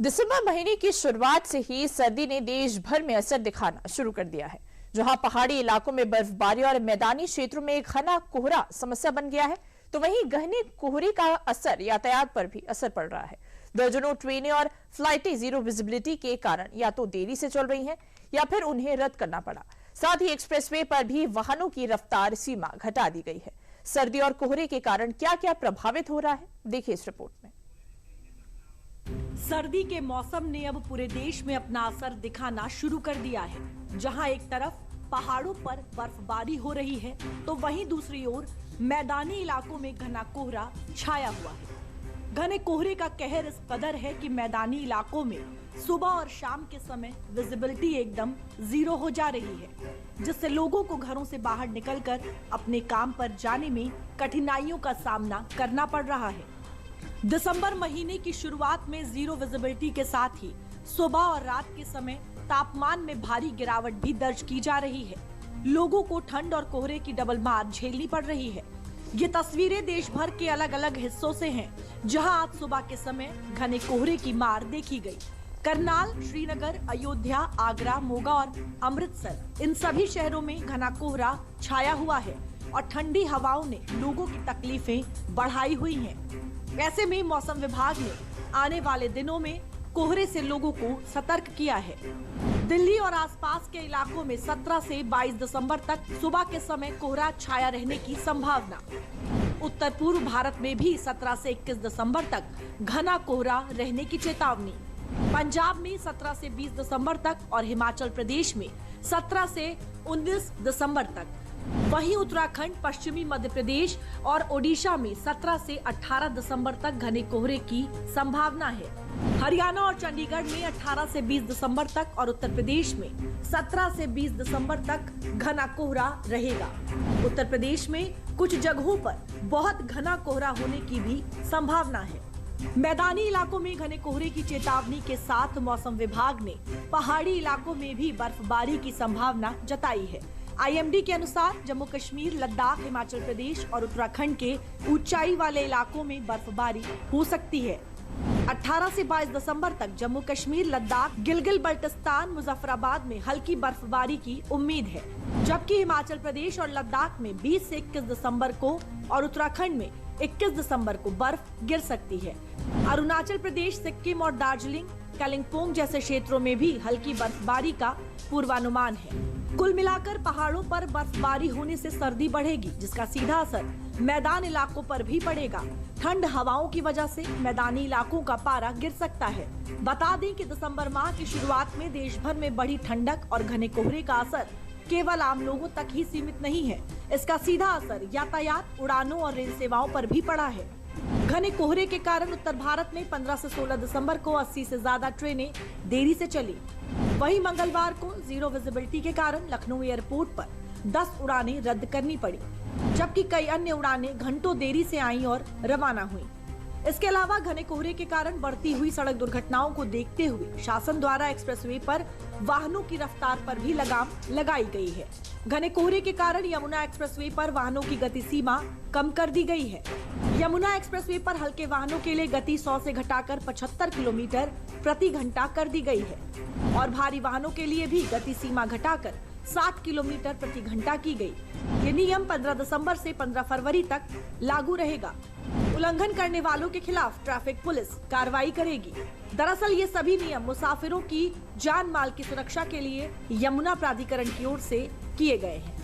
दिसंबर महीने की शुरुआत से ही सर्दी ने देश भर में असर दिखाना शुरू कर दिया है। जहां पहाड़ी इलाकों में बर्फबारी और मैदानी क्षेत्रों में घना कोहरा समस्या बन गया है, तो वहीं घने कोहरे का असर यातायात पर भी असर पड़ रहा है। दर्जनों ट्रेनें और फ्लाइटें जीरो विजिबिलिटी के कारण या तो देरी से चल रही हैं या फिर उन्हें रद्द करना पड़ा। साथ ही एक्सप्रेसवे पर भी वाहनों की रफ्तार सीमा घटा दी गई है। सर्दी और कोहरे के कारण क्या क्या प्रभावित हो रहा है, देखिए इस रिपोर्ट में। सर्दी के मौसम ने अब पूरे देश में अपना असर दिखाना शुरू कर दिया है। जहां एक तरफ पहाड़ों पर बर्फबारी हो रही है, तो वहीं दूसरी ओर मैदानी इलाकों में घना कोहरा छाया हुआ है। घने कोहरे का कहर इस कदर है कि मैदानी इलाकों में सुबह और शाम के समय विजिबिलिटी एकदम जीरो हो जा रही है, जिससे लोगों को घरों से बाहर निकलकर अपने काम पर जाने में कठिनाइयों का सामना करना पड़ रहा है। दिसंबर महीने की शुरुआत में जीरो विजिबिलिटी के साथ ही सुबह और रात के समय तापमान में भारी गिरावट भी दर्ज की जा रही है। लोगों को ठंड और कोहरे की डबल मार झेलनी पड़ रही है। ये तस्वीरें देश भर के अलग अलग हिस्सों से हैं, जहां आज सुबह के समय घने कोहरे की मार देखी गई। करनाल, श्रीनगर, अयोध्या, आगरा, मोगा और अमृतसर, इन सभी शहरों में घना कोहरा छाया हुआ है और ठंडी हवाओं ने लोगों की तकलीफें बढ़ाई हुई हैं। ऐसे में मौसम विभाग ने आने वाले दिनों में कोहरे से लोगों को सतर्क किया है। दिल्ली और आसपास के इलाकों में 17 से 22 दिसंबर तक सुबह के समय कोहरा छाया रहने की संभावना। उत्तर पूर्व भारत में भी 17 से 21 दिसंबर तक घना कोहरा रहने की चेतावनी। पंजाब में 17 से 20 दिसंबर तक और हिमाचल प्रदेश में 17 से 19 दिसंबर तक। वहीं उत्तराखंड, पश्चिमी मध्य प्रदेश और ओडिशा में 17 से 18 दिसंबर तक घने कोहरे की संभावना है। हरियाणा और चंडीगढ़ में 18 से 20 दिसंबर तक और उत्तर प्रदेश में 17 से 20 दिसंबर तक घना कोहरा रहेगा। उत्तर प्रदेश में कुछ जगहों पर बहुत घना कोहरा होने की भी संभावना है। मैदानी इलाकों में घने कोहरे की चेतावनी के साथ मौसम विभाग ने पहाड़ी इलाकों में भी बर्फबारी की संभावना जताई है। IMD के अनुसार जम्मू कश्मीर, लद्दाख, हिमाचल प्रदेश और उत्तराखंड के ऊंचाई वाले इलाकों में बर्फबारी हो सकती है। 18 से 22 दिसंबर तक जम्मू कश्मीर, लद्दाख, गिलगित बल्टिस्तान, मुजफ्फराबाद में हल्की बर्फबारी की उम्मीद है, जबकि हिमाचल प्रदेश और लद्दाख में 20 से 21 दिसंबर को और उत्तराखंड में 21 दिसंबर को बर्फ गिर सकती है। अरुणाचल प्रदेश, सिक्किम और दार्जिलिंग, कालिम्पोंग जैसे क्षेत्रों में भी हल्की बर्फबारी का पूर्वानुमान है। कुल मिलाकर पहाड़ों पर बर्फबारी होने से सर्दी बढ़ेगी, जिसका सीधा असर मैदान इलाकों पर भी पड़ेगा। ठंड हवाओं की वजह से मैदानी इलाकों का पारा गिर सकता है। बता दें कि दिसंबर माह की शुरुआत में देश भर में बढ़ी ठंडक और घने कोहरे का असर केवल आम लोगों तक ही सीमित नहीं है। इसका सीधा असर यातायात, उड़ानों और रेल सेवाओं पर भी पड़ा है। घने कोहरे के कारण उत्तर भारत में 15 से 16 दिसंबर को 80 से ज्यादा ट्रेनें देरी से चली। वहीं मंगलवार को जीरो विजिबिलिटी के कारण लखनऊ एयरपोर्ट पर 10 उड़ानें रद्द करनी पड़ी, जबकि कई अन्य उड़ानें घंटों देरी से आईं और रवाना हुईं। इसके अलावा घने कोहरे के कारण बढ़ती हुई सड़क दुर्घटनाओं को देखते हुए शासन द्वारा एक्सप्रेसवे पर वाहनों की रफ्तार पर भी लगाम लगाई गई है। घने कोहरे के कारण यमुना एक्सप्रेसवे पर वाहनों की गति सीमा कम कर दी गई है। यमुना एक्सप्रेसवे पर हल्के वाहनों के लिए गति 100 से घटाकर 75 किलोमीटर प्रति घंटा कर दी गई है और भारी वाहनों के लिए भी गति सीमा घटाकर 60 किलोमीटर प्रति घंटा की गई। ये नियम 15 दिसंबर से 15 फरवरी तक लागू रहेगा। उल्लंघन करने वालों के खिलाफ ट्रैफिक पुलिस कार्रवाई करेगी। दरअसल ये सभी नियम मुसाफिरों की जान माल की सुरक्षा के लिए यमुना प्राधिकरण की ओर से किए गए हैं।